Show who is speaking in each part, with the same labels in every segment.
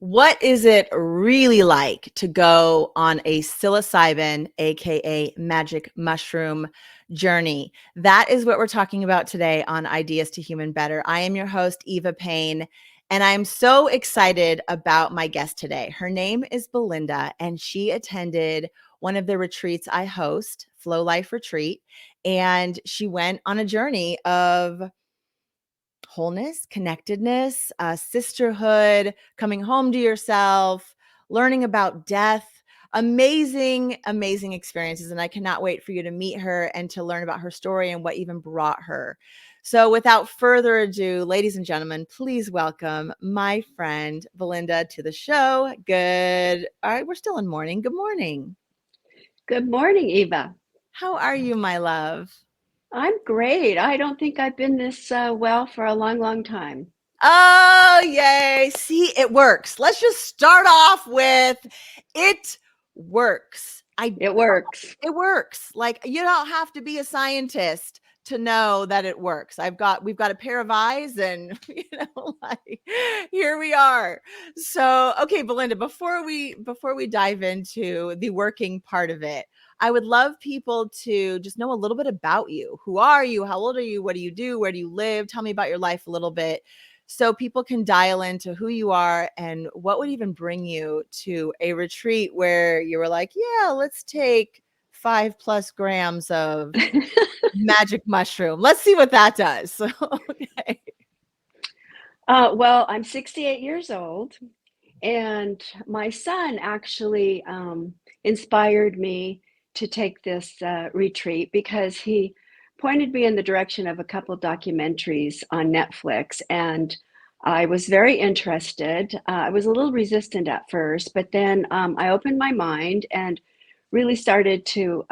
Speaker 1: What is it really like to go on a psilocybin, aka magic mushroom journey? That is what we're talking about today on Ideas to Human Better. I am your host, Eva Payne, and I'm so excited about my guest today. Her name is Belinda, and she attended one of the retreats I host, Flow Life Retreat, and she went on a journey of wholeness, connectedness, sisterhood, coming home to yourself, learning about death. Amazing, amazing experiences. And I cannot wait for you to meet her and to learn about her story and what even brought her. So, without further ado, ladies and gentlemen, please welcome my friend Belinda to the show. Good. All right, we're still in morning. Good morning.
Speaker 2: Good morning, Eva.
Speaker 1: How are you, my love?
Speaker 2: I'm great. I don't think I've been this well for a long, long time.
Speaker 1: Oh, yay. See, it works. Let's just start off with it works.
Speaker 2: It works.
Speaker 1: It works. Like, you don't have to be a scientist to know that it works. We've got a pair of eyes and like here we are. So, okay, Belinda, before we dive into the working part of it, I would love people to just know a little bit about you. Who are you? How old are you? What do you do? Where do you live? Tell me about your life a little bit so people can dial into who you are and what would even bring you to a retreat where you were like, yeah, let's take 5+ grams of magic mushroom. Let's see what that does. Okay.
Speaker 2: Well, I'm 68 years old, and my son actually inspired me to take this retreat because he pointed me in the direction of a couple documentaries on Netflix, and I was very interested. I was a little resistant at first, but then I opened my mind and really started to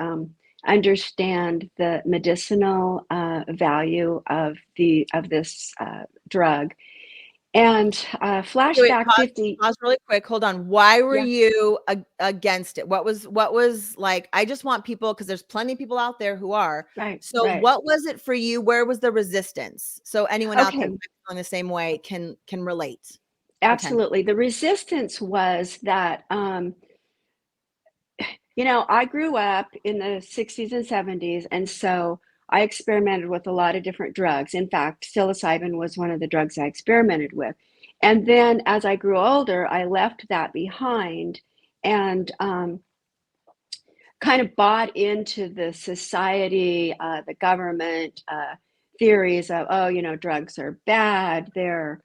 Speaker 2: understand the medicinal value of this drug. And
Speaker 1: Wait,
Speaker 2: flashback
Speaker 1: pause,
Speaker 2: 50,
Speaker 1: pause really quick. Hold on. Why were
Speaker 2: yeah,
Speaker 1: you against it? What was like, I just want people, because there's plenty of people out there who are.
Speaker 2: right,
Speaker 1: So
Speaker 2: right.
Speaker 1: what was it for you? Where was the resistance? So anyone out there who
Speaker 2: Okay,
Speaker 1: might be feeling the same way can relate. Potentially.
Speaker 2: absolutely. The resistance was that, I grew up in the 60s and 70s, and so I experimented with a lot of different drugs. In fact, psilocybin was one of the drugs I experimented with. And then as I grew older, I left that behind and kind of bought into the society, the government theories of, oh, drugs are bad, they're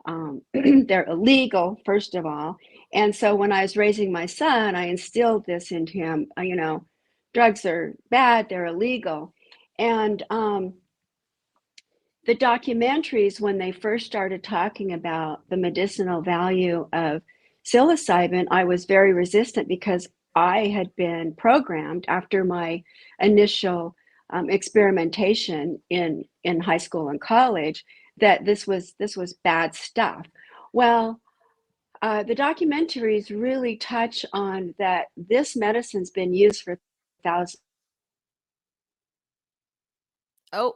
Speaker 2: illegal, first of all. And so when I was raising my son, I instilled this into him, drugs are bad, they're illegal. And the documentaries, when they first started talking about the medicinal value of psilocybin, I was very resistant because I had been programmed after my initial experimentation in high school and college that this was bad stuff. Well, the documentaries really touch on that this medicine's been used for thousands.
Speaker 1: Oh,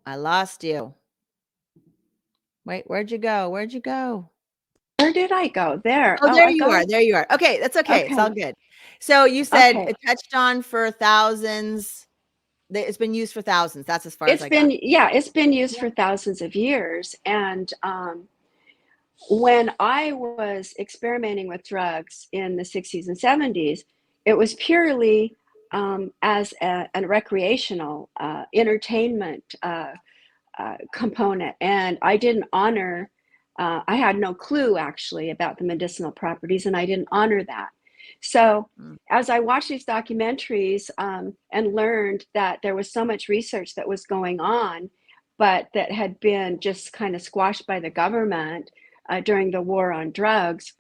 Speaker 1: I lost you. Wait, where'd you go? Where'd you go?
Speaker 2: Where did I go? There.
Speaker 1: Oh,
Speaker 2: Oh,
Speaker 1: there
Speaker 2: I
Speaker 1: you are.
Speaker 2: got.
Speaker 1: There you are. Okay, that's okay. It's all
Speaker 2: Okay.
Speaker 1: good. So you said
Speaker 2: Okay.
Speaker 1: it touched on for thousands. It's been used for thousands. That's as far as
Speaker 2: It's
Speaker 1: I got.
Speaker 2: been, yeah, it's been used
Speaker 1: Yeah.
Speaker 2: for thousands of years. And when I was experimenting with drugs in the 60s and 70s, it was purely as a recreational entertainment component. And I didn't honor, I had no clue actually about the medicinal properties, and I didn't honor that. So
Speaker 1: Mm.
Speaker 2: as I watched these documentaries and learned that there was so much research that was going on, but that had been just kind of squashed by the government during the war on drugs,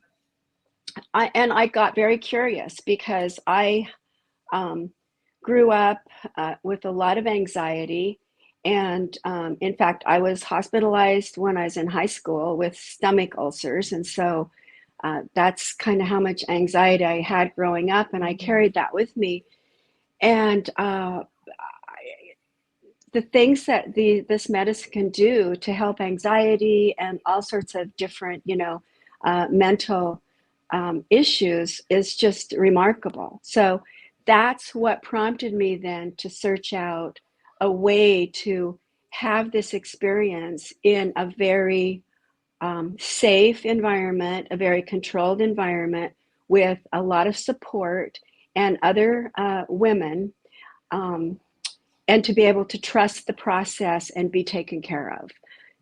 Speaker 2: I got very curious because I um, grew up with a lot of anxiety. And in fact, I was hospitalized when I was in high school with stomach ulcers. And so that's kind of how much anxiety I had growing up. And I
Speaker 1: Mhm.
Speaker 2: carried that with me. And the things that this medicine can do to help anxiety and all sorts of different, mental issues is just remarkable. So that's what prompted me then to search out a way to have this experience in a very safe environment, a very controlled environment with a lot of support and other women, um, and to be able to trust the process and be taken care of.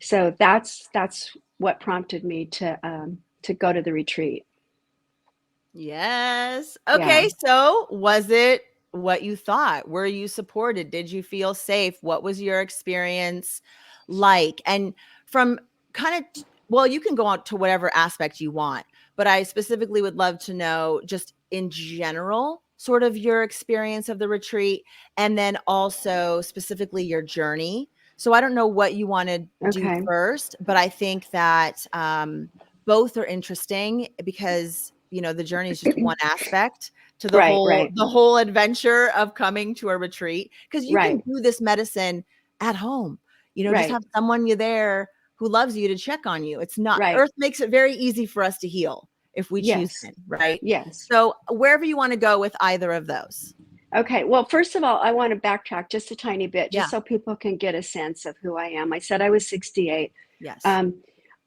Speaker 2: So that's what prompted me to go to the retreat.
Speaker 1: Yes.
Speaker 2: Yeah.
Speaker 1: Okay, so was it what you thought? Were you supported? Did you feel safe? What was your experience like? And from kind of well, you can go on to whatever aspect you want, but I specifically would love to know just in general sort of your experience of the retreat and then also specifically your journey. So I don't know what you want to do
Speaker 2: Okay.
Speaker 1: first, but I think that both are interesting because the journey is just one aspect to the
Speaker 2: Right,
Speaker 1: whole
Speaker 2: right,
Speaker 1: the whole adventure of coming to a retreat, because you can
Speaker 2: right,
Speaker 1: do this medicine at home, just
Speaker 2: right,
Speaker 1: have someone you there who loves you to check on you. It's not
Speaker 2: right.
Speaker 1: earth makes it very easy for us to heal if we choose
Speaker 2: Yes,
Speaker 1: in, right?
Speaker 2: yes.
Speaker 1: So wherever you want to go with either of those.
Speaker 2: Okay. Well, first of all, I want to backtrack just a tiny bit, just
Speaker 1: Yeah.
Speaker 2: so people can get a sense of who I am. I said I was 68.
Speaker 1: Yes.
Speaker 2: Um,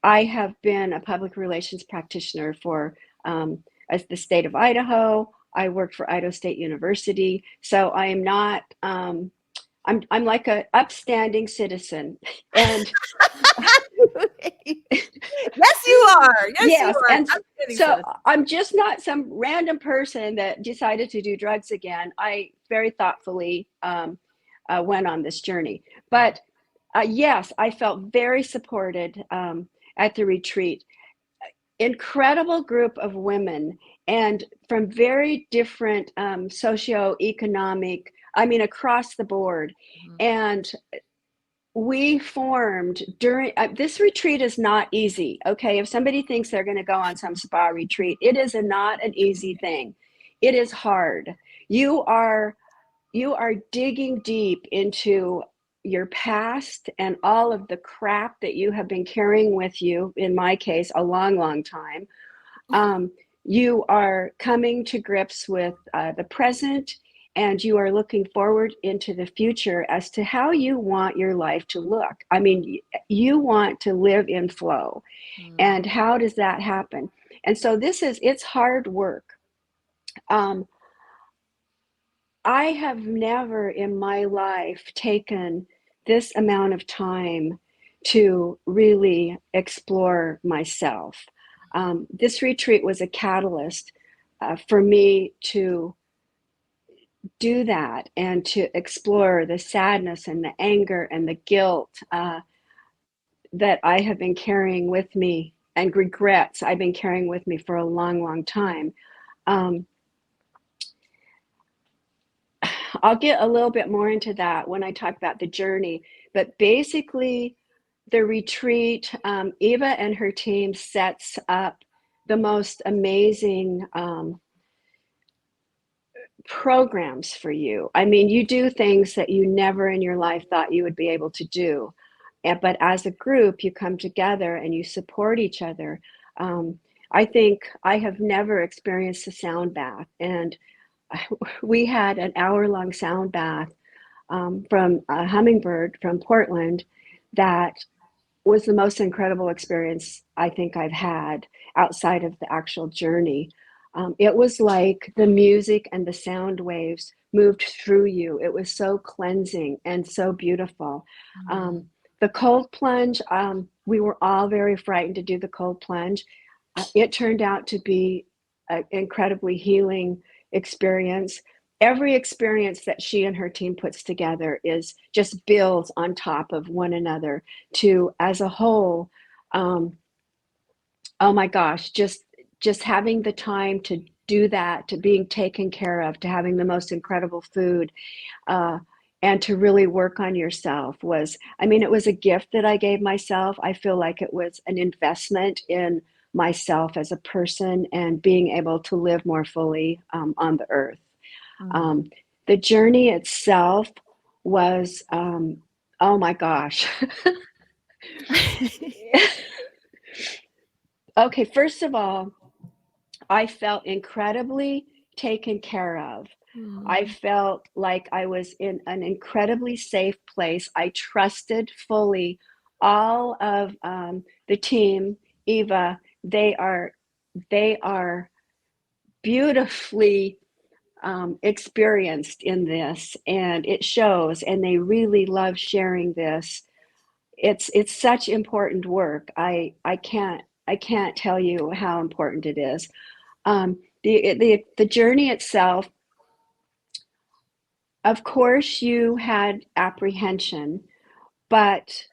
Speaker 2: I have been a public relations practitioner for as the state of Idaho. I worked for Idaho State University, so I am not. I'm like a upstanding citizen, and
Speaker 1: Yes, you are. Yes, you
Speaker 2: yes,
Speaker 1: are.
Speaker 2: and
Speaker 1: I'm getting
Speaker 2: so
Speaker 1: citizens.
Speaker 2: I'm just not some random person that decided to do drugs again. I very thoughtfully went on this journey.
Speaker 1: Mm,
Speaker 2: But yes, I felt very supported at the retreat. Incredible group of women and from very different socioeconomic, I mean, across the board.
Speaker 1: mhm,
Speaker 2: And we formed during this retreat is not easy. Okay, if somebody thinks they're going to go on some spa retreat, it is not an easy thing. It is hard. You are digging deep into your past and all of the crap that you have been carrying with you, in my case a long, long time. um, you are coming to grips with the present, and you are looking forward into the future as to how you want your life to look. I mean, you want to live in flow,
Speaker 1: mm,
Speaker 2: and how does that happen? And so it's hard work. um, I have never in my life taken this amount of time to really explore myself. This retreat was a catalyst for me to do that and to explore the sadness and the anger and the guilt that I have been carrying with me, and regrets I've been carrying with me for a long, long time. Um, I'll get a little bit more into that when I talk about the journey. But basically, the retreat, Eva and her team sets up the most amazing programs for you. I mean, you do things that you never in your life thought you would be able to do. But as a group, you come together and you support each other. Um, I think I have never experienced a sound bath, and we had an hour-long sound bath from a hummingbird from Portland that was the most incredible experience I think I've had outside of the actual journey. It was like the music and the sound waves moved through you. It was so cleansing and so beautiful.
Speaker 1: mm.
Speaker 2: Um, the cold plunge, we were all very frightened to do the cold plunge. It turned out to be an incredibly healing experience. Every experience that she and her team puts together is just builds on top of one another to, as a whole, um, oh my gosh, just having the time to do that, to being taken care of, to having the most incredible food, uh, and to really work on yourself was, I mean, it was a gift that I gave myself. I feel like it was an investment in myself as a person and being able to live more fully on the earth.
Speaker 1: Mm.
Speaker 2: Um, the journey itself was, oh my gosh. Okay, first of all, I felt incredibly taken care of. I
Speaker 1: Mm.
Speaker 2: felt like I was in an incredibly safe place. I trusted fully all of the team. Eva, they are beautifully experienced in this, and it shows. And they really love sharing this. It's such important work. I can't tell you how important it is. The journey itself, of course, you had apprehension, but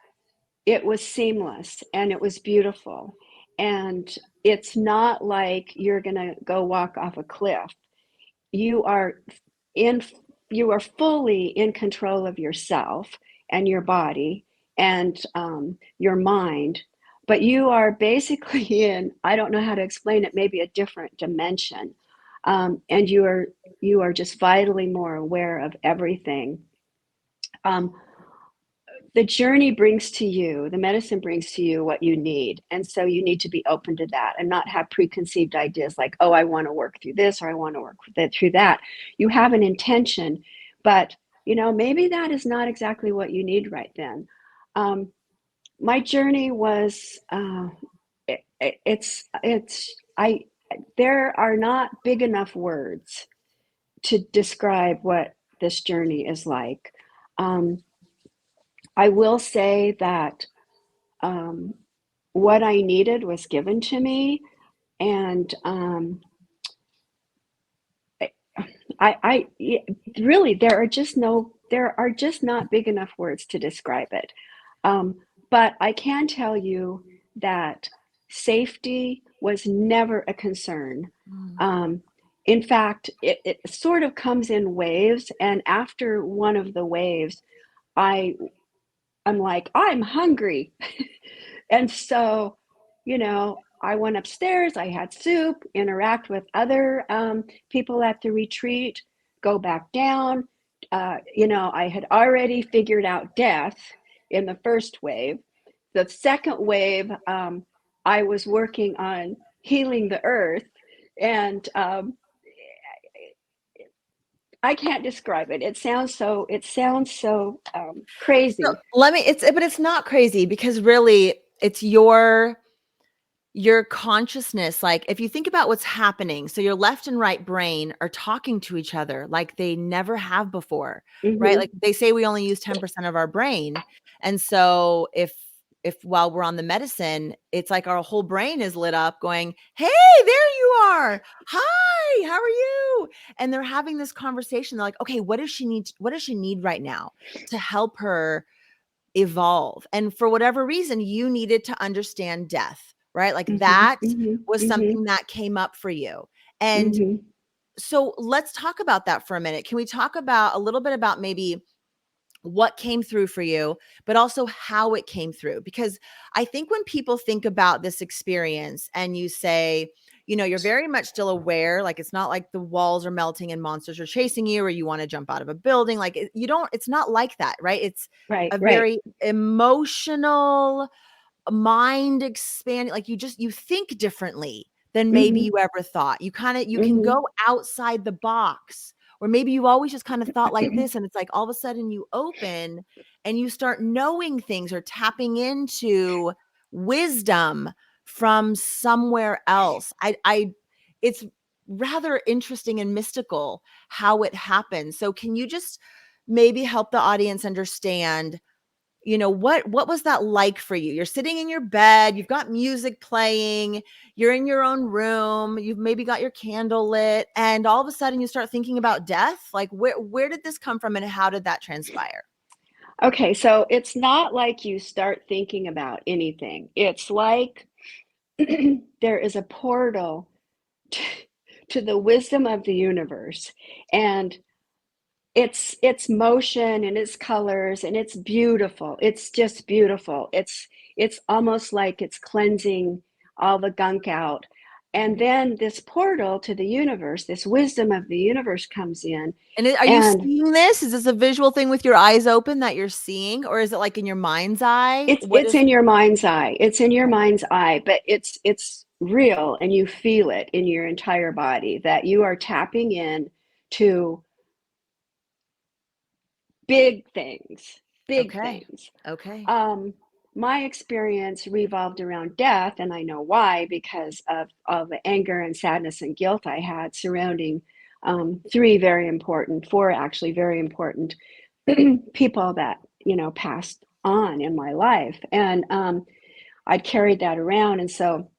Speaker 2: it was seamless and it was beautiful. And it's not like you're going to go walk off a cliff. You are in you are fully in control of yourself and your body and your mind, but you are basically in, I don't know how to explain it, maybe a different dimension. And you are just vitally more aware of everything. um, the journey brings to you, the medicine brings to you what you need. And so you need to be open to that and not have preconceived ideas like, oh, I want to work through this or I want to work through that. You have an intention, but maybe that is not exactly what you need right then. Um, my journey was, I, there are not big enough words to describe what this journey is like. Um, I will say that um, what I needed was given to me, and I really there are just not big enough words to describe it. Um, but I can tell you that safety was never a concern.
Speaker 1: Mm.
Speaker 2: Um, in fact, it sort of comes in waves, and after one of the waves, I I'm like, I'm hungry. And so, I went upstairs, I had soup, interact with other people at the retreat, go back down. I had already figured out death in the first wave. The second wave, I was working on healing the earth. And I can't describe it. It sounds so
Speaker 1: So
Speaker 2: crazy.
Speaker 1: but it's not crazy because really it's your consciousness. Like if you think about what's happening, so your left and right brain are talking to each other like they never have before, right?
Speaker 2: Hmm.
Speaker 1: Like they say we only use 10% of our brain. And so if while we're on the medicine, it's like our whole brain is lit up going, "Hey, there you are. Hi, how are you?" And they're having this conversation. They're like, "Okay, what does she need right now to help her evolve?" And for whatever reason, you needed to understand death, right? Like
Speaker 2: Hmm.
Speaker 1: that
Speaker 2: Hmm.
Speaker 1: was
Speaker 2: Hmm.
Speaker 1: something that came up for you. And
Speaker 2: Hmm.
Speaker 1: so let's talk about that for a minute. Can we talk about a little bit about maybe what came through for you, but also how it came through? Because I think when people think about this experience and you say, you're very much still aware, like it's not like the walls are melting and monsters are chasing you or you want to jump out of a building. Like it's not like that, right? It's
Speaker 2: Right,
Speaker 1: a
Speaker 2: right.
Speaker 1: very emotional, mind expanding, like you think differently than maybe
Speaker 2: Mhm,
Speaker 1: you ever thought. You can
Speaker 2: mhm.
Speaker 1: go outside the box, or maybe you always just kind of thought like this, and it's like all of a sudden you open and you start knowing things or tapping into wisdom from somewhere else. I It's rather interesting and mystical how it happens. So can you just maybe help the audience understand, what was that like for you? You're sitting in your bed, you've got music playing, you're in your own room, you've maybe got your candle lit, and all of a sudden you start thinking about death. Like where did this come from and how did that transpire?
Speaker 2: Okay, so it's not like you start thinking about anything. It's like there is a portal to, to the wisdom of the universe, and it's motion and it's colors and it's beautiful. It's just beautiful. It's almost like it's cleansing all the gunk out. And then this portal to the universe, this wisdom of the universe comes in.
Speaker 1: And are you
Speaker 2: And
Speaker 1: seeing this? Is this a visual thing with your eyes open that you're seeing, or is it like in your mind's eye?
Speaker 2: it's
Speaker 1: What
Speaker 2: it's
Speaker 1: is
Speaker 2: in your mind's eye. It's in your mind's eye, but it's real and you feel it in your entire body, that you are tapping in to big things, big
Speaker 1: Okay.
Speaker 2: things.
Speaker 1: Okay.
Speaker 2: Um, my experience revolved around death, and I know why, because of all the anger and sadness and guilt I had surrounding four actually very important people that, passed on in my life. And I'd carried that around. And so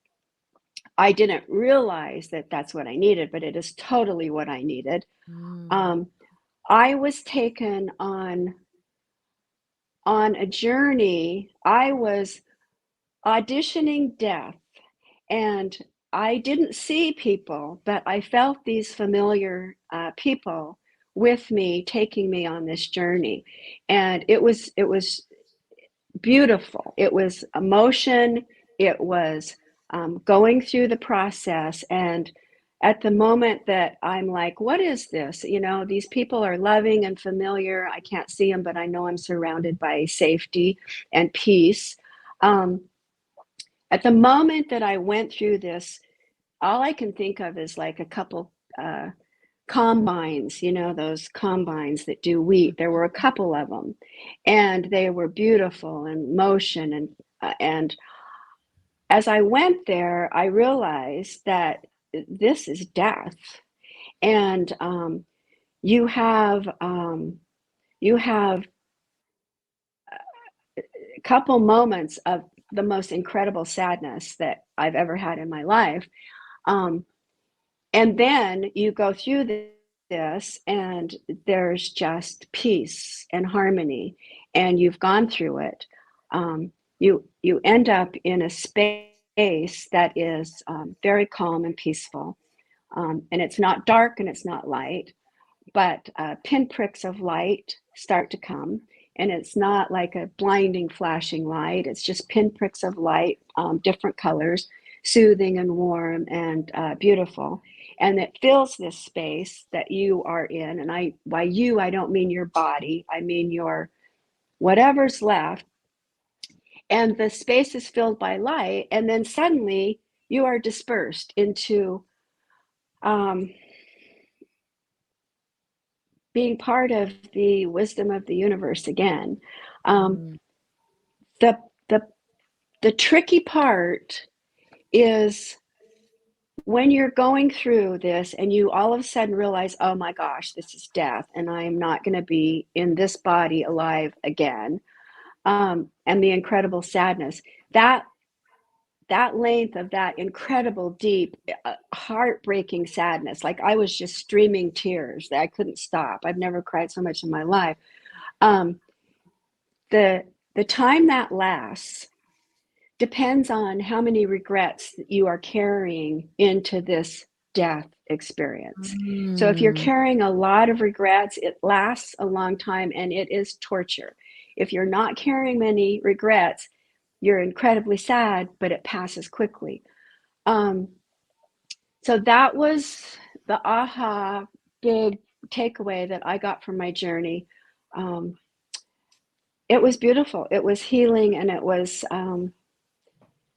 Speaker 2: I didn't realize that that's what I needed, but it is totally what I needed.
Speaker 1: Mm.
Speaker 2: Um, I was taken on a journey. I was auditioning death, and I didn't see people, but I felt these familiar people with me, taking me on this journey, and it was beautiful. It was emotion. It was going through the process. And at the moment that I'm like, what is this? These people are loving and familiar. I can't see them, but I know I'm surrounded by safety and peace. Um, at the moment that I went through this, all I can think of is like a couple combines, those combines that do wheat. There were a couple of them, and they were beautiful and motion. And as I went there, I realized that this is death, and you have you have a couple moments of the most incredible sadness that I've ever had in my life. Um, And then you go through this, and there's just peace and harmony, and you've gone through it. You end up in a space that is very calm and peaceful, and it's not dark and it's not light, but pinpricks of light start to come, and it's not like a blinding flashing light. It's just pinpricks of light, different colors, soothing and warm and beautiful, and it fills this space that you are in. And by you, I don't mean your body, I mean your whatever's left. And the space is filled by light, and then suddenly you are dispersed into um, being part of the wisdom of the universe again. Um,
Speaker 1: Mm.
Speaker 2: the the the tricky part is when you're going through this and you all of a sudden realize, oh my gosh, this is death, and I am not going to be in this body alive again. And the incredible sadness, that that length of that incredible deep heartbreaking sadness, like I was just streaming tears that I couldn't stop. I've never cried so much in my life. um, the the time that lasts depends on how many regrets you are carrying into this death experience. So if you're
Speaker 1: Mm.
Speaker 2: carrying a lot of regrets, it lasts a long time and it is torture. If you're not carrying many regrets, you're incredibly sad, but it passes quickly. um, so that was the aha big takeaway that I got from my journey. um, it was beautiful, it was healing, and it was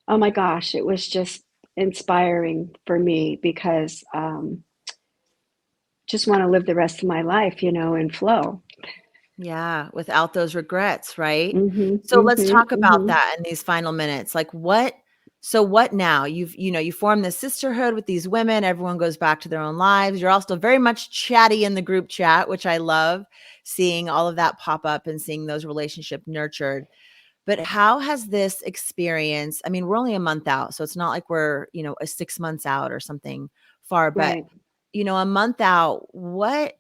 Speaker 2: oh my gosh, it was just inspiring for me, because just want to live the rest of my life, in flow.
Speaker 1: Yeah, without those regrets, right?
Speaker 2: Mm-hmm,
Speaker 1: So let's
Speaker 2: mm-hmm,
Speaker 1: talk about
Speaker 2: mm-hmm.
Speaker 1: that in these final minutes. Like what now? You form this sisterhood with these women, everyone goes back to their own lives. You're all still very much chatty in the group chat, which I love seeing all of that pop up and seeing those relationship nurtured. But how has this experience, I mean, we're only a month out, so it's not like we're, a 6 months out or something far, but
Speaker 2: Right.
Speaker 1: a month out, what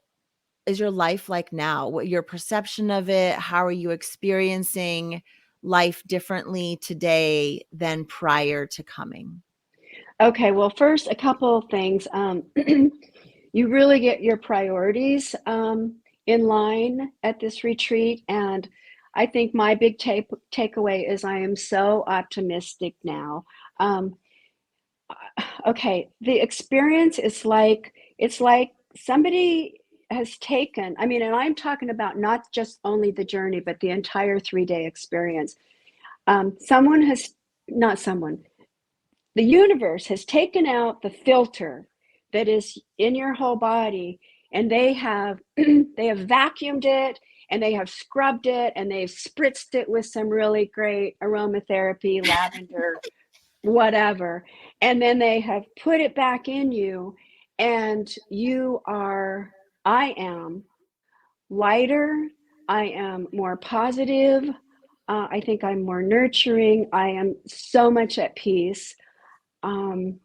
Speaker 1: is your life like now? What your perception of it? How are you experiencing life differently today than prior to coming?
Speaker 2: Okay, well, first, a couple of things. You really get your priorities in line at this retreat. And I think my big takeaway is I am so optimistic now. Um, okay, the experience is like, it's like somebody has taken, I mean, and I'm talking about not just only the journey, but the entire 3-day experience. Someone has, not someone, the universe has taken out the filter that is in your whole body, and they have they have vacuumed it, and they have scrubbed it, and they've spritzed it with some really great aromatherapy, lavender, whatever, and then they have put it back in you, and you are I am lighter, I am more positive, I think I'm more nurturing, I am so much at peace. um,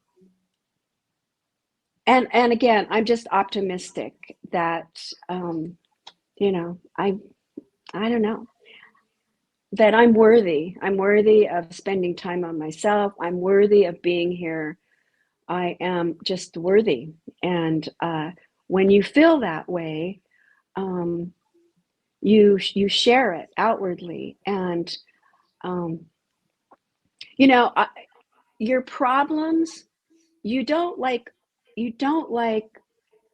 Speaker 2: and again, I'm just optimistic that you know, I don't know, that I'm worthy. I'm worthy of spending time on myself. I'm worthy of being here. I am just worthy. And when you feel that way, um, you share it outwardly, and um, you know, your problems. You don't like you don't like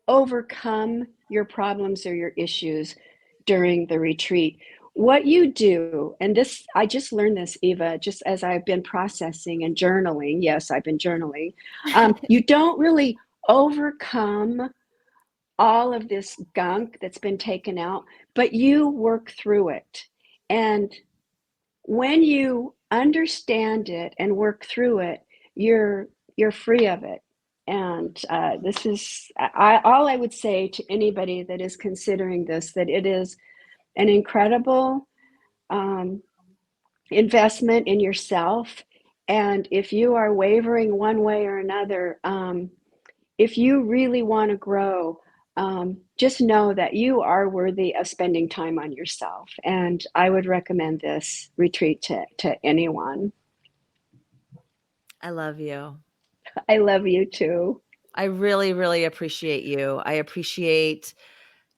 Speaker 2: overcome your problems or your issues during the retreat. What you do, and this, I just learned this, Eva, just as I've been processing and journaling. Yes, I've been journaling. You don't really overcome all of this gunk that's been taken out, but you work through it. And when you understand it and work through it, you're free of it. And this is all I would say to anybody that is considering this, that it is an incredible um, investment in yourself. And if you are wavering one way or another, if you really want to grow, just know that you are worthy of spending time on yourself. And I would recommend this retreat to anyone.
Speaker 1: I love you.
Speaker 2: I love you too.
Speaker 1: I really, really appreciate you. I appreciate,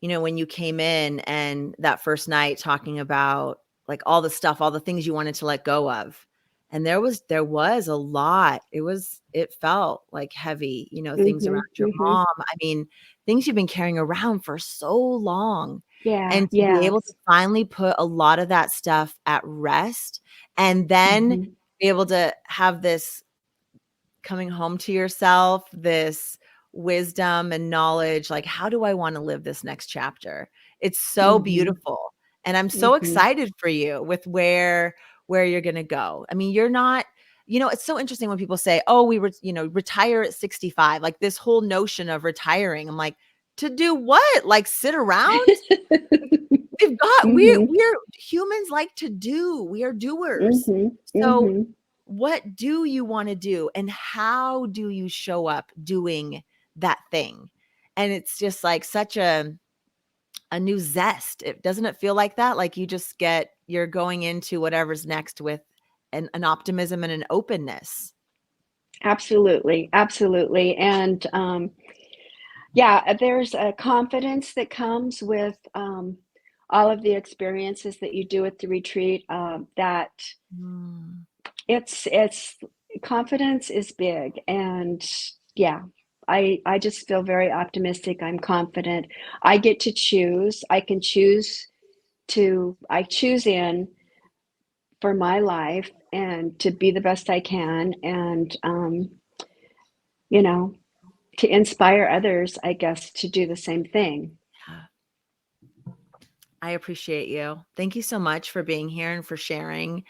Speaker 1: when you came in and that first night talking about like all the stuff, all the things you wanted to let go of. And there was a lot. It felt like heavy, things around
Speaker 2: Mm-hmm,
Speaker 1: your
Speaker 2: mm-hmm.
Speaker 1: mom. I mean, things you've been carrying around for so long.
Speaker 2: Yeah,
Speaker 1: And to be able to
Speaker 2: yes.
Speaker 1: finally put a lot of that stuff at rest and then
Speaker 2: Mm-hmm,
Speaker 1: be able to have this coming home to yourself, this wisdom and knowledge, like, how do I want to live this next chapter? It's so
Speaker 2: mm-hmm,
Speaker 1: beautiful. And I'm so
Speaker 2: mm-hmm.
Speaker 1: excited for you with where you're going to go. I mean, you're not, it's so interesting when people say, "Oh, we were, retire at 65." Like this whole notion of retiring. I'm like, "To do what? Like sit around?"
Speaker 2: Mm-hmm,
Speaker 1: We're humans like to do. We are doers.
Speaker 2: mm-hmm,
Speaker 1: So
Speaker 2: mm-hmm.
Speaker 1: what do you want to do and how do you show up doing that thing? And it's just like such a new zest. Doesn't it feel like that? Like you're going into whatever's next with an optimism and an openness.
Speaker 2: Absolutely, absolutely. And yeah, there's a confidence that comes with all of the experiences that you do at the retreat. That
Speaker 1: Mm.
Speaker 2: it's confidence is big, and yeah, I just feel very optimistic. I'm confident. I get to choose. I can choose I choose in for my life and to be the best I can, and you know, to inspire others, I guess, to do the same thing.
Speaker 1: Yeah. I appreciate you. Thank you so much for being here and for sharing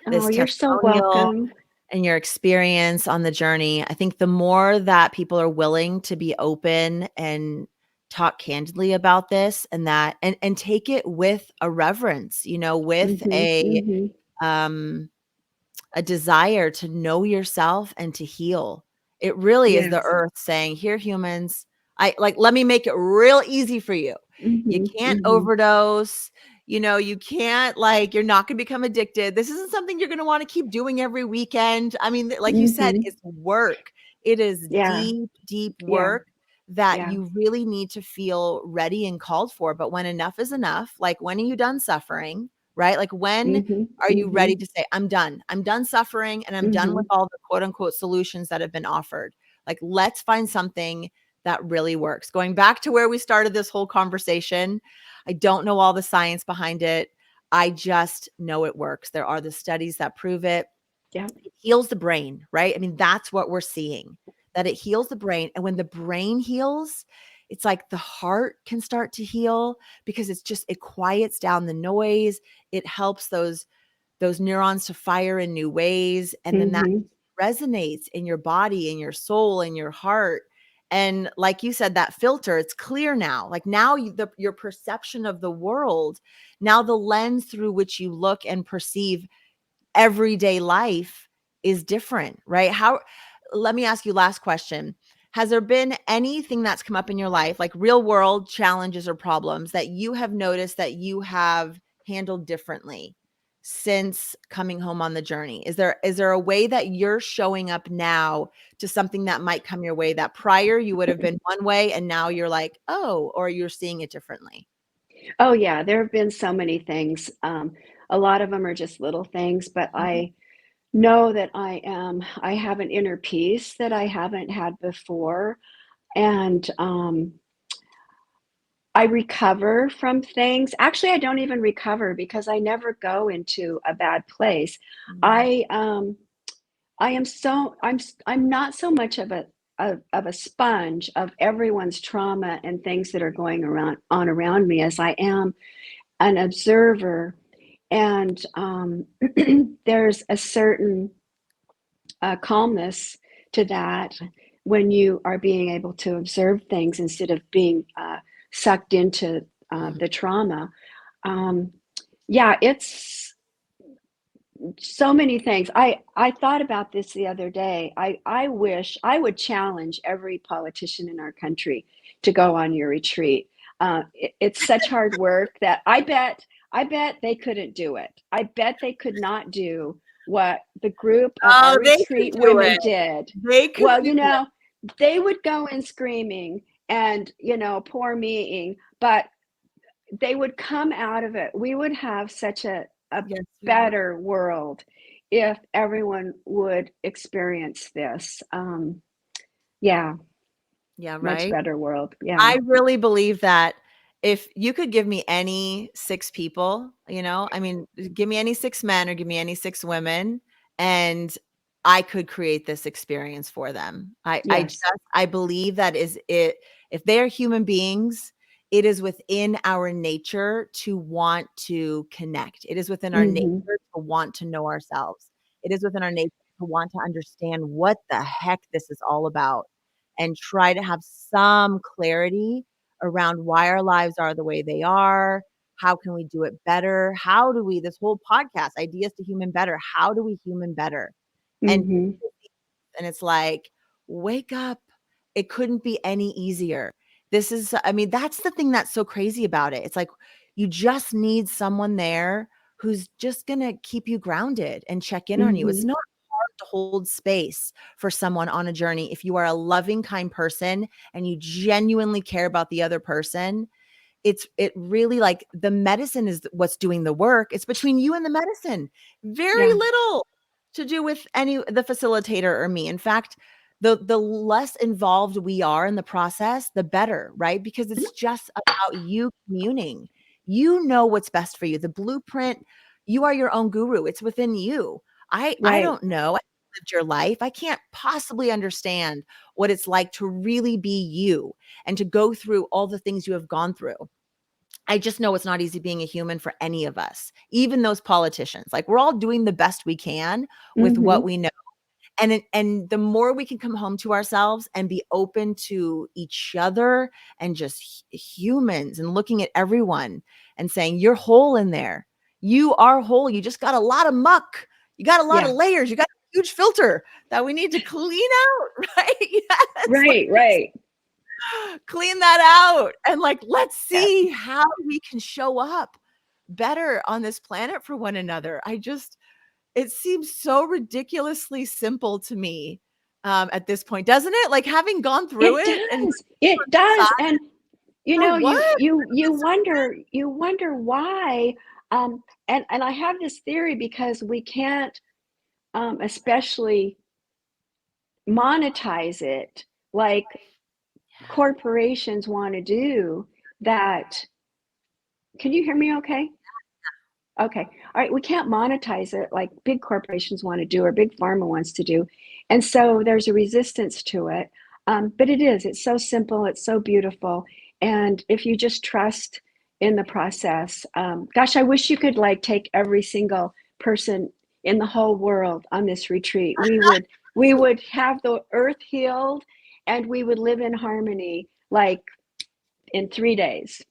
Speaker 2: Oh,
Speaker 1: this
Speaker 2: you're so
Speaker 1: testimonial
Speaker 2: welcome.
Speaker 1: and your experience on the journey. I think the more that people are willing to be open and talk candidly about this and take it with a reverence, with
Speaker 2: Mhm, mhm.
Speaker 1: um a desire to know yourself and to heal. It really is the
Speaker 2: Yes.
Speaker 1: earth saying, "Here, humans, let me make it real easy for you. You
Speaker 2: Mhm,
Speaker 1: can't
Speaker 2: mhm.
Speaker 1: overdose. You can't you're not going to become addicted. This isn't something you're going to want to keep doing every weekend." I mean, like you said,
Speaker 2: Mhm.
Speaker 1: it's work. It is
Speaker 2: Yeah,
Speaker 1: deep, deep
Speaker 2: yeah,
Speaker 1: work that
Speaker 2: yeah.
Speaker 1: you really need to feel ready and called for. But when enough is enough, like when are you done suffering? Right? Like when
Speaker 2: Mhm,
Speaker 1: are you ready
Speaker 2: mhm,
Speaker 1: to say, "I'm done. I'm done suffering and I'm done with
Speaker 2: mhm.
Speaker 1: all the quote unquote solutions that have been offered." Like, let's find something that really works. Going back to where we started this whole conversation, I don't know all the science behind it. I just know it works. There are the studies that prove it.
Speaker 2: Yeah.
Speaker 1: It heals the brain, right? I mean, that's what we're seeing, that it heals the brain. And when the brain heals, it's like the heart can start to heal because it quiets down the noise. It helps those neurons to fire in new ways. And then that
Speaker 2: Hmm.
Speaker 1: resonates in your body, in your soul, in your heart. And like you said, that filter, it's clear now. Like now your perception of the world, now the lens through which you look and perceive everyday life is different, right? Let me ask you last question. Has there been anything that's come up in your life, like real world challenges or problems that you have noticed that you have handled differently since coming home on the journey? Is there a way that you're showing up now to something that might come your way that prior you would have been one way and now you're like, oh, or you're seeing it differently?
Speaker 2: Oh, yeah, there have been so many things. A lot of them are just little things, but
Speaker 1: Mhm.
Speaker 2: I know that I have an inner peace that I haven't had before. And I recover from things. Actually, I don't even recover because I never go into a bad place.
Speaker 1: Mm.
Speaker 2: I I am so I'm not so much of a sponge of everyone's trauma and things that are going around me as I am an observer. And there's a certain calmness to that when you are being able to observe things instead of being sucked into
Speaker 1: Mhm.
Speaker 2: the trauma. Um, yeah, it's so many things. I thought about this the other day. I wish I would challenge every politician in our country to go on your retreat. It's such hard work that I bet they couldn't do it. I bet they could not do what the group of our
Speaker 1: Oh, they could
Speaker 2: retreat
Speaker 1: do it.
Speaker 2: women did.
Speaker 1: They could
Speaker 2: Well,
Speaker 1: do it.
Speaker 2: they would go in screaming and, poor meing, but they would come out of it. We would have such a
Speaker 1: Yes, we would.
Speaker 2: better world if everyone would experience this. Yeah,
Speaker 1: Yeah,
Speaker 2: much
Speaker 1: right?
Speaker 2: better world. Yeah.
Speaker 1: I really believe that if you could give me any 6 people, I mean, give me any 6 men or give me any 6 women, and I could create this experience for them.
Speaker 2: Yes.
Speaker 1: I believe that is it if they are human beings, it is within our nature to want to connect. It is within our nature
Speaker 2: Mhm.
Speaker 1: to want to know ourselves. It is within our nature to want to understand what the heck this is all about and try to have some clarity around why our lives are the way they are. How can we do it better? How do we, this whole podcast, Ideas to Human Better, how do we human better? And
Speaker 2: Mhm.
Speaker 1: and it's like, wake up. It couldn't be any easier. I mean, that's the thing that's so crazy about it. It's like you just need someone there who's just going to keep you grounded and check in on you. It's
Speaker 2: Mhm.
Speaker 1: not hard to hold space for someone on a journey if you are a loving, kind person and you genuinely care about the other person. It really, like, the medicine is what's doing the work. It's between you and the medicine. Very
Speaker 2: Yeah.
Speaker 1: little to do with the facilitator or me. In fact, the less involved we are in the process, the better, right? Because it's just about you communing. You know what's best for you. The blueprint, you are your own guru. It's within you. I
Speaker 2: Right.
Speaker 1: don't know. I lived your life. I can't possibly understand what it's like to really be you and to go through all the things you have gone through. I just know it's not easy being a human for any of us, even those politicians. Like, we're all doing the best we can with what
Speaker 2: Mhm.
Speaker 1: we know. And the more we can come home to ourselves and be open to each other and just humans and looking at everyone and saying, you're whole in there. You are whole. You just got a lot of muck. You got a lot of
Speaker 2: Yeah.
Speaker 1: layers. You got a huge filter that we need to clean out, right? Yes.
Speaker 2: Right, right.
Speaker 1: Clean that out and, like, let's
Speaker 2: Yeah.
Speaker 1: see how we can show up better on this planet for one another. It seems so ridiculously simple to me, at this point, doesn't it? Like, having gone through
Speaker 2: It
Speaker 1: it and
Speaker 2: does. It does. And
Speaker 1: for what?
Speaker 2: you wonder why and I have this theory because we can't especially monetize it like corporations want to do that. Can you hear me okay? Okay. All right. We can't monetize it like big corporations want to do or big pharma wants to do. And so there's a resistance to it. But it's so simple, it's so beautiful. And if you just trust in the process, gosh, I wish you could like take every single person in the whole world on this retreat. We would have the earth healed and we would live in harmony like in 3 days.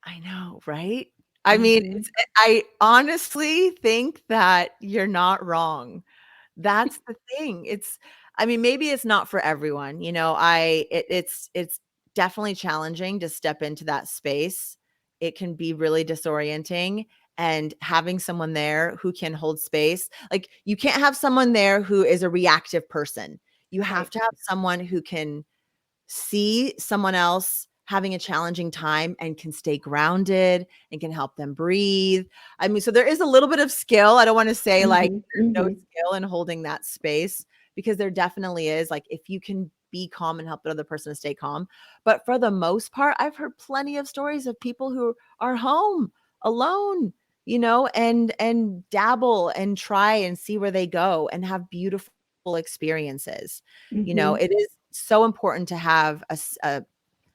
Speaker 1: I know, right? I mean,
Speaker 2: Hmm.
Speaker 1: I honestly think that you're not wrong. That's the thing. I mean, maybe it's not for everyone, it's definitely challenging to step into that space. It can be really disorienting, and having someone there who can hold space, like, you can't have someone there who is a reactive person. You have
Speaker 2: Right.
Speaker 1: to have someone who can see someone else having a challenging time and can stay grounded and can help them breathe. I mean, so there is a little bit of skill. I don't want to say like
Speaker 2: Hmm.
Speaker 1: there's no
Speaker 2: Hmm.
Speaker 1: skill in holding that space, because there definitely is. Like, if you can be calm and help the other person to stay calm. But for the most part, I've heard plenty of stories of people who are home alone, and dabble and try and see where they go and have beautiful experiences.
Speaker 2: Hmm.
Speaker 1: It is so important to have a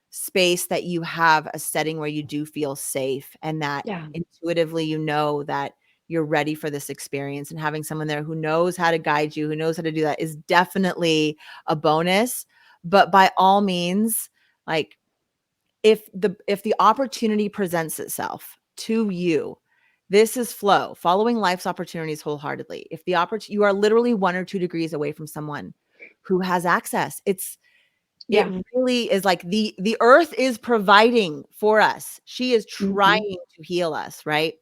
Speaker 1: space that you have a setting where you do feel safe, and that
Speaker 2: Yeah.
Speaker 1: intuitively that you're ready for this experience, and having someone there who knows how to guide you, who knows how to do that, is definitely a bonus. But by all means, like, if the opportunity presents itself to you, this is flow, following life's opportunities wholeheartedly. If the opportunity, you are literally 1 or 2 degrees away from someone who has access. It
Speaker 2: Yeah.
Speaker 1: really is like the earth is providing for us. She is
Speaker 2: Hmm.
Speaker 1: trying to heal us, right?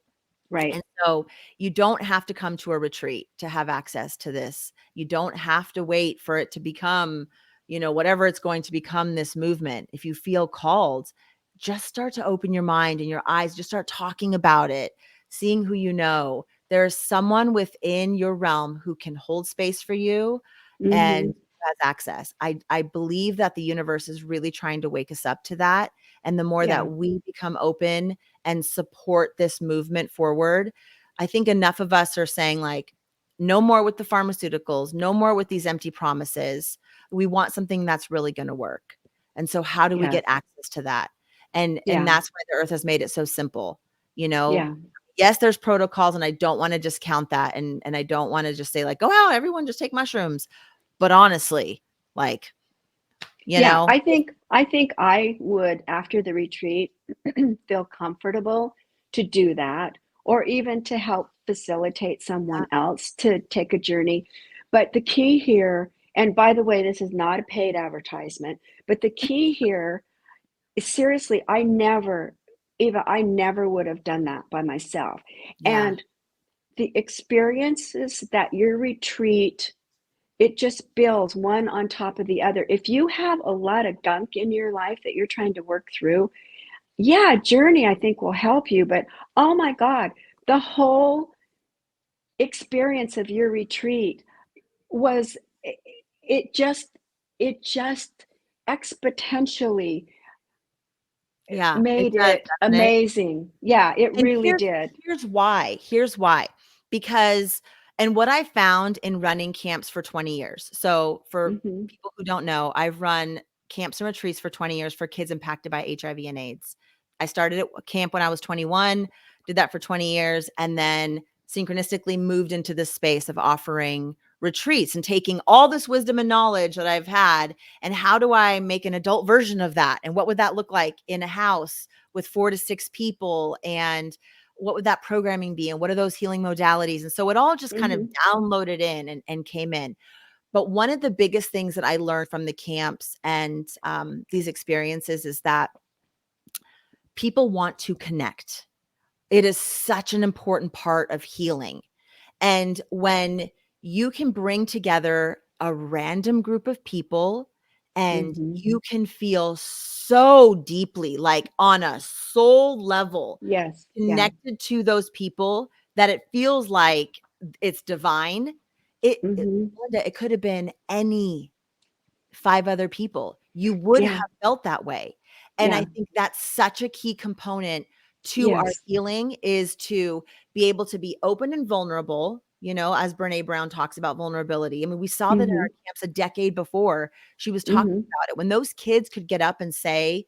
Speaker 2: Right.
Speaker 1: And so you don't have to come to a retreat to have access to this. You don't have to wait for it to become, whatever it's going to become, this movement. If you feel called, just start to open your mind and your eyes, just start talking about it, seeing who you know. There's someone within your realm who can hold space for you and
Speaker 2: Hmm.
Speaker 1: has access. I believe that the universe is really trying to wake us up to that. And the more
Speaker 2: Yeah.
Speaker 1: that we become open and support this movement forward, I think enough of us are saying, like, no more with the pharmaceuticals, no more with these empty promises. We want something that's really going to work. And so how do we
Speaker 2: Yes.
Speaker 1: get access to that? And
Speaker 2: Yeah.
Speaker 1: that's why the earth has made it so simple. You know,
Speaker 2: Yeah.
Speaker 1: yes, there's protocols, and I don't want to discount that, and I don't want to just say like, "Go out, everyone just take mushrooms." But honestly, like, you
Speaker 2: Yeah.
Speaker 1: know,
Speaker 2: I think I would after the retreat feel comfortable to do that or even to help facilitate someone else to take a journey. But the key here, and by the way, this is not a paid advertisement, but the key here is seriously, I never would have done that by myself.
Speaker 1: yeah,
Speaker 2: And the experiences that your retreat, it just builds one on top of the other. If you have a lot of gunk in your life that you're trying to work through, yeah, journey I think will help you, but oh my God, the whole experience of your retreat was it just it just exponentially
Speaker 1: yeah, it
Speaker 2: made
Speaker 1: does,
Speaker 2: it
Speaker 1: doesn't it?
Speaker 2: amazing. Yeah, it
Speaker 1: And
Speaker 2: really did.
Speaker 1: here's why, because and what I found in running camps for 20 years. So for
Speaker 2: Mhm.
Speaker 1: people who don't know, I've run camps and retreats for 20 years for kids impacted by HIV and AIDS. I started at camp when I was 21, did that for 20 years, and then synchronistically moved into this space of offering retreats and taking all this wisdom and knowledge that I've had, and how do I make an adult version of that? And what would that look like in a house with 4 to 6 people? And what would that programming be? And what are those healing modalities? And so it all just kind of
Speaker 2: Mhm.
Speaker 1: downloaded in and came in. But one of the biggest things that I learned from the camps and these experiences is that people want to connect. It is such an important part of healing. And when you can bring together a random group of people and
Speaker 2: Mhm.
Speaker 1: you can feel so deeply, like on a soul level,
Speaker 2: Yes. Yeah.
Speaker 1: connected to those people, that it feels like it's divine.
Speaker 2: Mhm.
Speaker 1: Linda, it could have been any 5 other people. You would
Speaker 2: Yeah.
Speaker 1: have felt that way. And I
Speaker 2: Yeah.
Speaker 1: think that's such a key component to our
Speaker 2: Yes.
Speaker 1: healing is to be able to be open and vulnerable, as Brene Brown talks about vulnerability. I mean, we saw that in
Speaker 2: Mm-hmm.
Speaker 1: our camps a decade before. She was talking
Speaker 2: Mm-hmm.
Speaker 1: about it. When those kids could get up and say,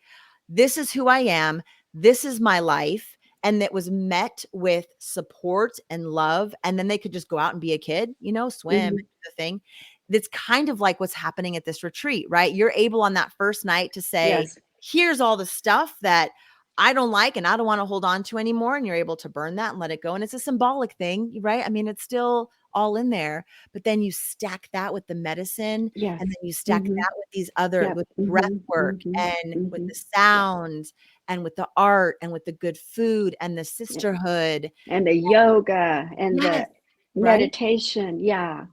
Speaker 1: this is who I am, this is my life, and that was met with support and love, and then they could just go out and be a kid, swim,
Speaker 2: Mm-hmm.
Speaker 1: the thing. That's kind of like what's happening at this retreat, right? You're able on that first night to say,
Speaker 2: Yes.
Speaker 1: here's all the stuff that I don't like and I don't want to hold on to anymore. And you're able to burn that and let it go. And it's a symbolic thing, right? I mean, it's still all in there, but then you stack that with the medicine,
Speaker 2: Yes.
Speaker 1: and then you stack
Speaker 2: Mm-hmm.
Speaker 1: that with these other,
Speaker 2: Yep.
Speaker 1: with breath
Speaker 2: Mm-hmm.
Speaker 1: work
Speaker 2: Mm-hmm.
Speaker 1: and with
Speaker 2: Mm-hmm.
Speaker 1: the sound and with the art and with the good food and the
Speaker 2: Yeah.
Speaker 1: sisterhood.
Speaker 2: And the yoga and
Speaker 1: Yes,
Speaker 2: the
Speaker 1: right.
Speaker 2: meditation. Yeah.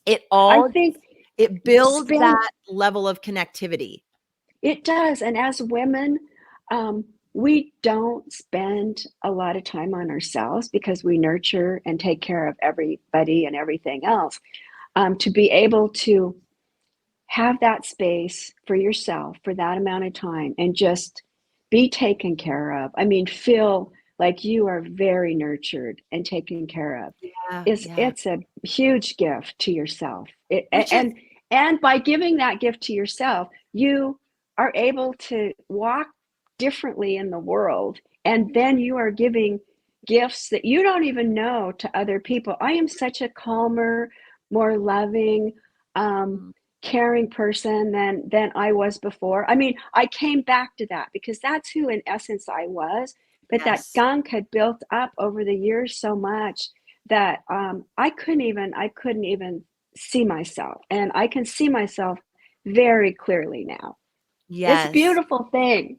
Speaker 1: It
Speaker 2: I
Speaker 1: all,
Speaker 2: think
Speaker 1: it builds
Speaker 2: spend
Speaker 1: that level of connectivity.
Speaker 2: it does. And as women, um, we don't spend a lot of time on ourselves because we nurture and take care of everybody and everything else. To be able to have that space for yourself for that amount of time and just be taken care of. I mean, feel like you are very nurtured and taken care of.
Speaker 1: Yeah,
Speaker 2: Is
Speaker 1: yeah.
Speaker 2: it's a huge gift to yourself.
Speaker 1: Which is,
Speaker 2: And by giving that gift to yourself, you are able to walk differently in the world, and then you are giving gifts that you don't even know to other people. I am such a calmer, more loving, um,
Speaker 1: mm,
Speaker 2: caring person than I was before. I mean, I came back to that because that's who in essence I was, but that
Speaker 1: yes.
Speaker 2: gunk had built up over the years so much that I couldn't even see myself, and I can see myself very clearly now. It's a
Speaker 1: Yes.
Speaker 2: beautiful thing.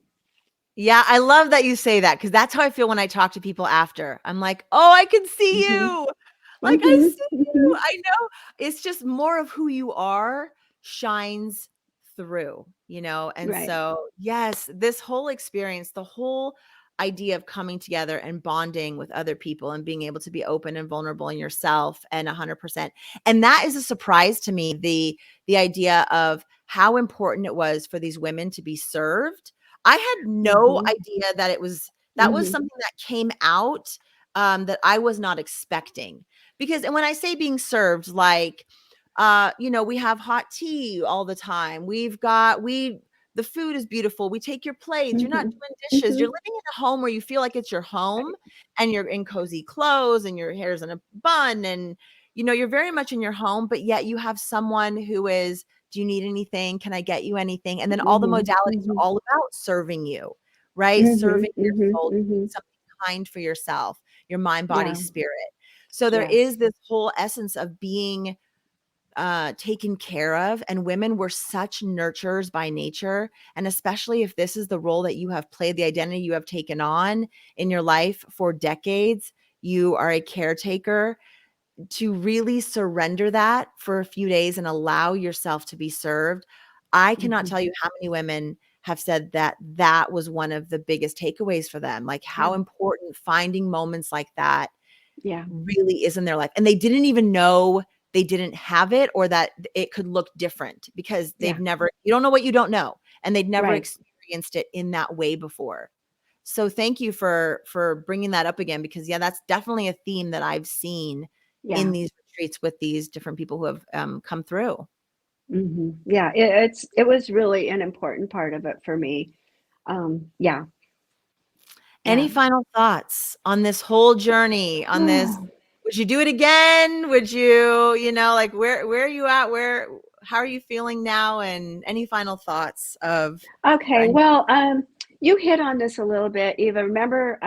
Speaker 1: Yeah, I love that you say that, because that's how I feel when I talk to people after. I'm like, "Oh, I can see
Speaker 2: Mhm.
Speaker 1: you. Like, I
Speaker 2: Mhm.
Speaker 1: see you.
Speaker 2: Mhm.
Speaker 1: I know." It's just more of who you are shines through, And
Speaker 2: Right.
Speaker 1: so, yes, this whole experience, the whole idea of coming together and bonding with other people and being able to be open and vulnerable in yourself and 100%. And that is a surprise to me, the idea of how important it was for these women to be served. I had no
Speaker 2: Mhm.
Speaker 1: idea that that was
Speaker 2: Mhm.
Speaker 1: something that came out, that I was not expecting. Because, and when I say being served, like, we have hot tea all the time. The food is beautiful. We take your plates. You're not
Speaker 2: Mhm.
Speaker 1: doing dishes. You're
Speaker 2: Mhm.
Speaker 1: living in a home where you feel like it's your home,
Speaker 2: Right.
Speaker 1: and you're in cozy clothes and your hair's in a bun, and you're very much in your home, but yet you have someone who is, do you need anything? Can I get you anything? And then all the
Speaker 2: Mhm.
Speaker 1: modalities are
Speaker 2: Mhm.
Speaker 1: all about serving you, right?
Speaker 2: Mhm.
Speaker 1: Serving your
Speaker 2: Mhm.
Speaker 1: soul, doing
Speaker 2: Mhm.
Speaker 1: something kind for yourself, your mind, body,
Speaker 2: Yeah.
Speaker 1: spirit. So there
Speaker 2: Yes.
Speaker 1: is this whole essence of being taken care of. And women were such nurturers by nature. And especially if this is the role that you have played, the identity you have taken on in your life for decades, you are a caretaker. To really surrender that for a few days and allow yourself to be served. I cannot
Speaker 2: Mhm.
Speaker 1: tell you how many women have said that that was one of the biggest takeaways for them, like how
Speaker 2: Yeah.
Speaker 1: important finding moments like that
Speaker 2: Yeah.
Speaker 1: really is in their life. And they didn't even know they didn't have it, or that it could look different, because
Speaker 2: Yeah.
Speaker 1: you don't know what you don't know. And they'd never
Speaker 2: Right.
Speaker 1: experienced it in that way before. So thank you for bringing that up again, because yeah, that's definitely a theme that I've seen in
Speaker 2: Yeah.
Speaker 1: these retreats with these different people who have come through.
Speaker 2: Yeah, it was really an important part of it for me. Yeah,
Speaker 1: Any
Speaker 2: yeah.
Speaker 1: final thoughts on this whole journey, on this? Would you do it again? Would you, like, where are you at? How are you feeling now? And any final thoughts of
Speaker 2: Okay,
Speaker 1: any,
Speaker 2: well, you hit on this a little bit, Eva. Remember,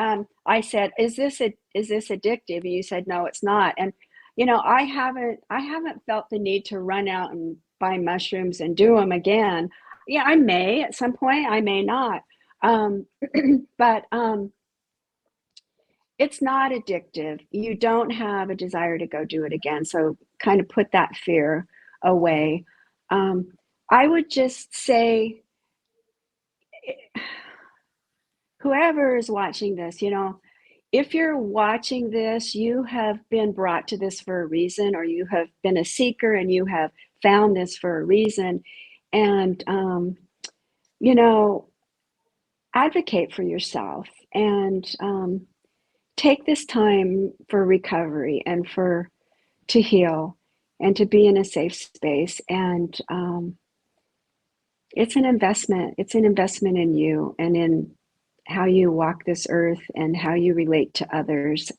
Speaker 2: I said, is this addictive? And you said, no, it's not. And I haven't felt the need to run out and buy mushrooms and do them again. Yeah, I may at some point, I may not. Um, but it's not addictive. You don't have a desire to go do it again. So kind of put that fear away. Um, I would just say, whoever is watching this, if you're watching this, you have been brought to this for a reason, or you have been a seeker and you have found this for a reason. And, you know, advocate for yourself and take this time for recovery and for to heal and to be in a safe space. And it's an investment. It's an investment in you and in how you walk this earth and how you relate to others.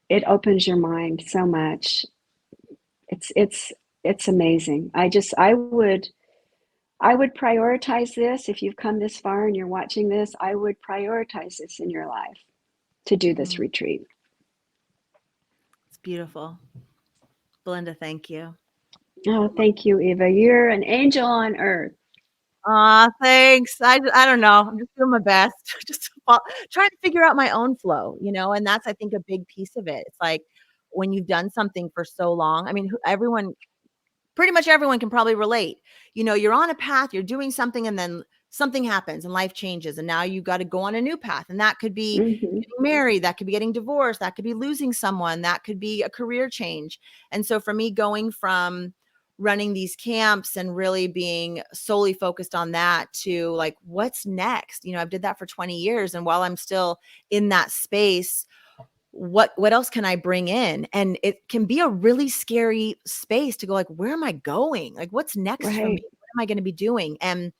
Speaker 2: It opens your mind so much. It's amazing. I would prioritize this. If you've come this far and you're watching this, I would prioritize this in your life to do this
Speaker 1: Mm,
Speaker 2: retreat.
Speaker 1: it's beautiful. Belinda, thank you.
Speaker 2: Oh, thank you, Eva. You're an angel on earth.
Speaker 1: Aw, thanks. I don't know. I'm just doing my best. Just trying to figure out my own flow, and that's, I think, a big piece of it. It's like when you've done something for so long. I mean, everyone, pretty much everyone can probably relate. You're on a path, you're doing something, and then something happens and life changes. And now you got to go on a new path. And that could be
Speaker 2: Hmm.
Speaker 1: getting married, that could be getting divorced, that could be losing someone, that could be a career change. And so for me, going from running these camps and really being solely focused on that to like, what's next? I've did that for 20 years. And while I'm still in that space, what else can I bring in? And it can be a really scary space to go like, where am I going? Like, what's next for me?
Speaker 2: Right,
Speaker 1: What am I going to be doing? And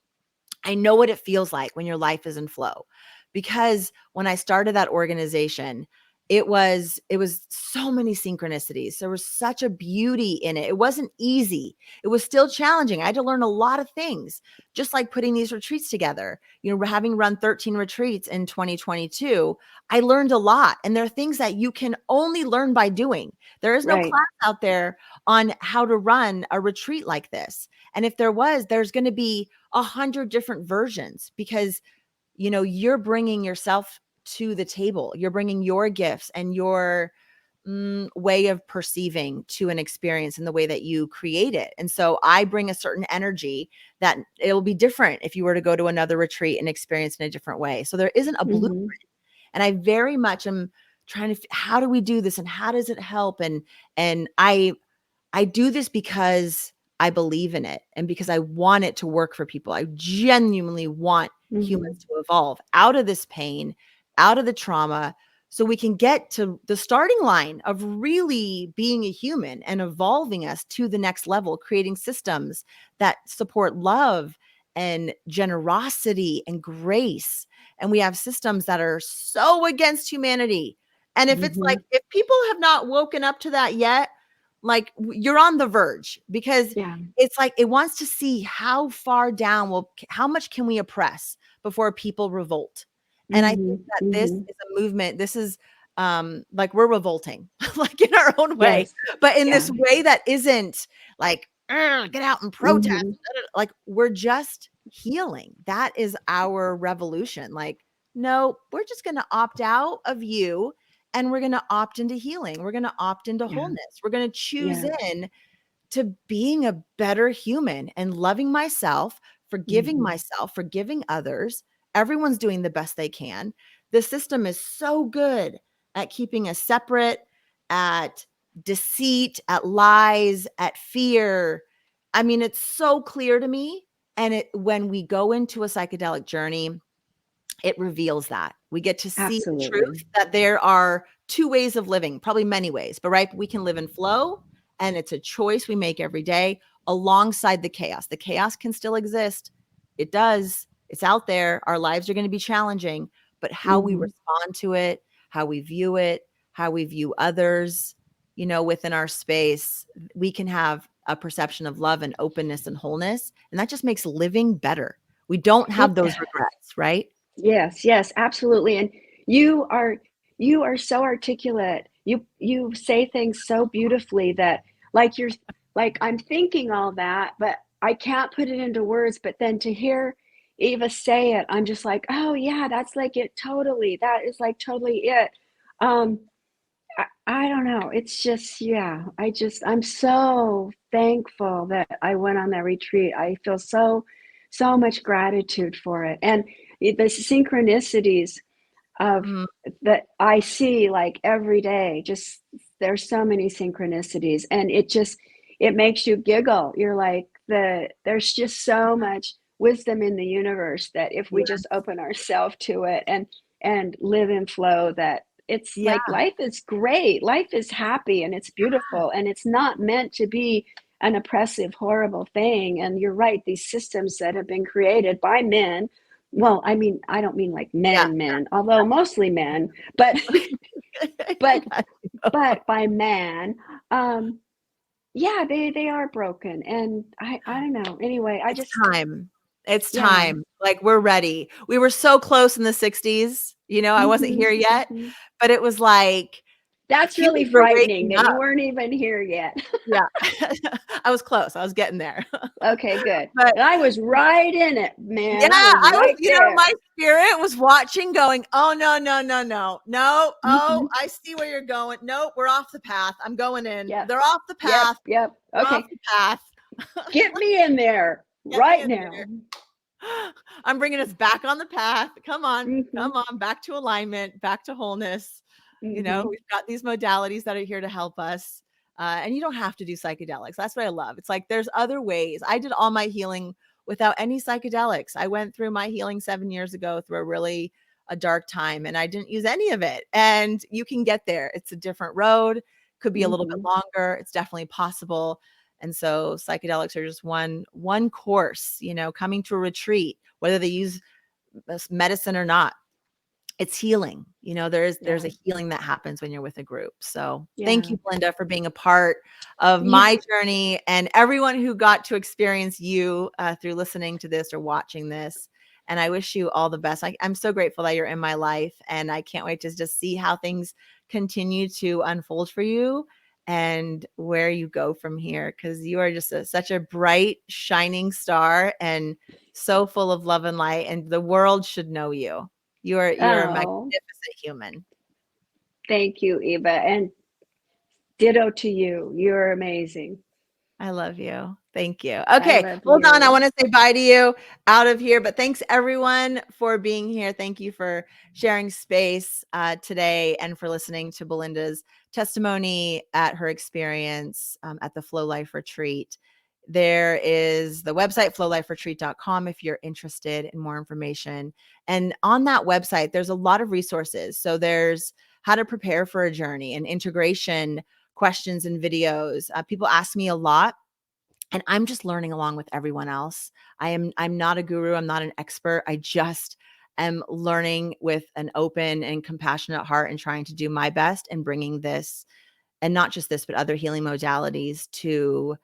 Speaker 1: I know what it feels like when your life is in flow, because when I started that organization, it was so many synchronicities. There was such a beauty in it. It wasn't easy. It was still challenging. I had to learn a lot of things, just like putting these retreats together. Having run 13 retreats in 2022, I learned a lot. And there are things that you can only learn by doing. There is no
Speaker 2: right.
Speaker 1: class out there on how to run a retreat like this. And if there was, there's going to be 100 different versions, because you're bringing yourself to the table. You're bringing your gifts and your way of perceiving to an experience in the way that you create it. And so I bring a certain energy that it'll be different if you were to go to another retreat and experience in a different way. So there isn't a blueprint.
Speaker 2: Hmm.
Speaker 1: And I very much am trying to, how do we do this and how does it help? And I do this because I believe in it and because I want it to work for people. I genuinely want
Speaker 2: Hmm.
Speaker 1: humans to evolve out of this pain, out of the trauma, so we can get to the starting line of really being a human and evolving us to the next level, creating systems that support love and generosity and grace. And we have systems that are so against humanity. And if it's like,
Speaker 2: Hmm.
Speaker 1: if people have not woken up to that yet, like you're on the verge, because
Speaker 2: Yeah.
Speaker 1: it's like it wants to see how far down how much can we oppress before people revolt. And I
Speaker 2: Hmm.
Speaker 1: think that this
Speaker 2: Hmm.
Speaker 1: is a movement. This is like we're revolting like in our own way,
Speaker 2: Yes.
Speaker 1: but in
Speaker 2: Yeah.
Speaker 1: this way that isn't like, get out and protest.
Speaker 2: Hmm.
Speaker 1: Like we're just healing. That is our revolution. Like, no, we're just going to opt out of you, and we're going to opt into healing. We're going to opt into
Speaker 2: Yeah.
Speaker 1: wholeness. We're going to choose
Speaker 2: Yes.
Speaker 1: in to being a better human and loving myself, forgiving
Speaker 2: Hmm.
Speaker 1: myself, forgiving others. Everyone's doing the best they can. The system is so good at keeping us separate, at deceit, at lies, at fear. I mean, it's so clear to me. And when we go into a psychedelic journey, it reveals that. We get to see the
Speaker 2: Absolutely.
Speaker 1: truth that there are two ways of living, probably many ways, but right, we can live in flow, and it's a choice we make every day alongside the chaos. The chaos can still exist. It does. It's out there. Our lives are going to be challenging, but how we
Speaker 2: Hmm.
Speaker 1: respond to it, how we view it, how we view others, within our space, we can have a perception of love and openness and wholeness. And that just makes living better. We don't have
Speaker 2: It
Speaker 1: those regrets, right?
Speaker 2: Yes, yes, absolutely. And you are you are so articulate. You say things so beautifully that like you're like I'm thinking all that, but I can't put it into words. But then to hear Eva say it, I'm just like, oh yeah, that's like it totally. That is like totally it. Um, I don't know. It's just, yeah, I'm so thankful that I went on that retreat. I feel so much gratitude for it. And the synchronicities of
Speaker 1: Mm,
Speaker 2: that I see like every day, just there's so many synchronicities and it makes you giggle. You're like there's just so much wisdom in the universe, that if we just open ourselves to it and live in flow, that it's
Speaker 1: Yeah.
Speaker 2: like life is great, life is happy, and it's beautiful, and it's not meant to be an oppressive, horrible thing. And you're right, these systems that have been created by men, well, I mean, I don't mean like
Speaker 1: Yeah.
Speaker 2: men, although mostly men, but but
Speaker 1: Yeah.
Speaker 2: but by man, yeah, they are broken. And I don't know. Anyway, I
Speaker 1: It's
Speaker 2: just,
Speaker 1: time. It's
Speaker 2: yeah.
Speaker 1: time. Like, we're ready. We were so close in the 60s, I wasn't
Speaker 2: Hmm.
Speaker 1: here yet,
Speaker 2: Hmm.
Speaker 1: but it was like
Speaker 2: That's really
Speaker 1: humans were
Speaker 2: frightening
Speaker 1: waking
Speaker 2: that
Speaker 1: up.
Speaker 2: you weren't even here yet.
Speaker 1: Yeah. I was close. I was getting there.
Speaker 2: Okay, good.
Speaker 1: But
Speaker 2: And I was right in it,
Speaker 1: yeah,
Speaker 2: man. I was
Speaker 1: I was,
Speaker 2: right there.
Speaker 1: my spirit was watching going, "Oh, no, no, no, no. No. Oh,
Speaker 2: Hmm.
Speaker 1: I see where you're going. Nope, we're off the path. I'm going in.
Speaker 2: Yep.
Speaker 1: They're off the
Speaker 2: Yep.
Speaker 1: path.
Speaker 2: Yep.
Speaker 1: We're off
Speaker 2: Okay.
Speaker 1: the path.
Speaker 2: Get me in there
Speaker 1: Get me
Speaker 2: right
Speaker 1: in
Speaker 2: now.
Speaker 1: there. I'm bringing us back on the path.
Speaker 2: Hmm.
Speaker 1: Come on, back to alignment, back to wholeness.
Speaker 2: Hmm.
Speaker 1: We've got these modalities that are here to help us. And you don't have to do psychedelics. That's what I love. It's like there's other ways. I did all my healing without any psychedelics. I went through my healing 7 years ago through a dark time, and I didn't use any of it. And you can get there. It's a different road, could be a little bit
Speaker 2: Hmm.
Speaker 1: longer. It's definitely possible. And so psychedelics are just one course, coming to a retreat, whether they use medicine or not. It's healing. There's
Speaker 2: Yeah.
Speaker 1: a healing that happens when you're with a group. So thank
Speaker 2: Yeah.
Speaker 1: you, Belinda, for being a part of
Speaker 2: You,
Speaker 1: my journey, and everyone who got to experience you through listening to this or watching this. And I wish you all the best. I'm so grateful that you're in my life, and I can't wait to just see how things continue to unfold for you and where you go from here, because you are just such a bright, shining star, and so full of love and light, and the world should know you. You're a
Speaker 2: oh,
Speaker 1: magnificent human.
Speaker 2: thank you, Eva. And ditto to you. You're amazing.
Speaker 1: I love you. Thank you.
Speaker 2: I
Speaker 1: Okay,
Speaker 2: love
Speaker 1: hold on. I
Speaker 2: you.
Speaker 1: want to say bye to you out of here, but thanks everyone for being here. Thank you for sharing space today, and for listening to Belinda's testimony at her experience at the Flow Life Retreat. There is the website, flowliferetreat.com, if you're interested in more information. And on that website, there's a lot of resources. So there's how to prepare for a journey and integration questions and videos. People ask me a lot, and I'm just learning along with everyone else. I'm not a guru. I'm not an expert. I just am learning with an open and compassionate heart, and trying to do my best and bringing this, and not just this, but other healing modalities to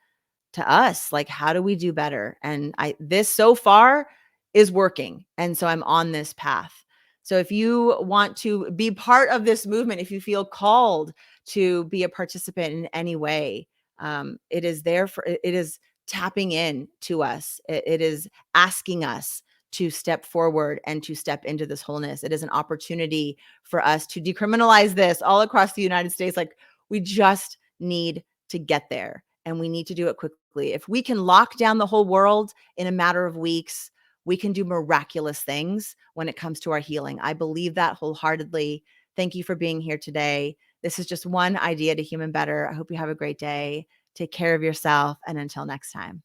Speaker 1: us. Like, how do we do better? And this so far is working. And so I'm on this path. So if you want to be part of this movement, if you feel called to be a participant in any way, it is it is tapping in to us. It is asking us to step forward and to step into this wholeness. It is an opportunity for us to decriminalize this all across the United States. Like, we just need to get there, and we need to do it quickly. If we can lock down the whole world in a matter of weeks, we can do miraculous things when it comes to our healing. I believe that wholeheartedly. Thank you for being here today. This is just one idea to human better. I hope you have a great day. Take care of yourself. And until next time,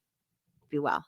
Speaker 1: be well.